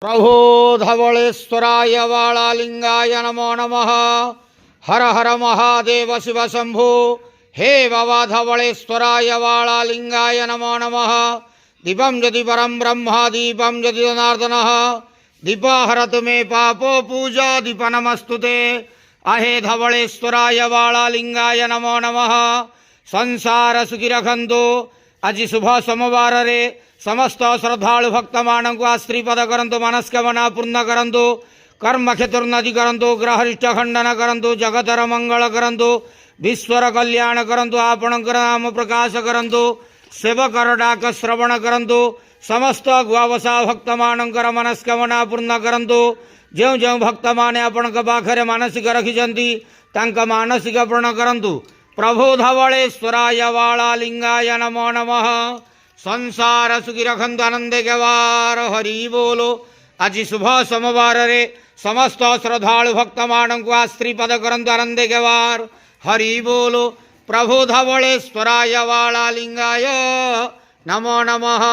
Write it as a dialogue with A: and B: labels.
A: प्रभो धवलेश्वराय वाळालिंगाय नमो नमः। हर हर महादेव शिव शंभो। हे बाबा धवलेश्वराय वाळालिंगाय नमो नमः। दीपं यदि परं ब्रह्म दीपं यदि जनार्दनः दीपहरतु मे पापो पूजा दीप नमस्तुते। अहे धवलेश्वराय वाळालिंगाय नमो नमः। संसार सुखी रखंतु। आज शुभ सोमवार रे समस्त श्रद्धालु भक्त मानक आश्रीपद करंतु, मनस्कामना पूर्ण करंतु, कर्म क्षेत्रोन्नति करंतु, ग्रहरिष्ट खंडन करंतु, जगतर मंगल करंतु, विश्वर कल्याण करंतु, आपणकर नाम प्रकाश करंतु, सेवकर डाक श्रवण करंतु, समस्त गुआवसा भक्त मानकर मनस्कामना पूर्ण करंतु। जो जो भक्त माने आपणक पाखरे मानसिक रखिछंती तांक मानसिक पूर्ण करंतु। प्रभु धवलेश्वराय वाळालिंगाय नमो नमः। संसार सुखी रखंतु, आनंदे गवार हरि बोलो। आज शुभ सोमवार रे समस्त श्रद्धालु भक्त मानक आश्रीपद करंतु, आनंदे गवार हरि बोलो। प्रभु धवलेश्वराय वाळालिंगाय नमो नमः।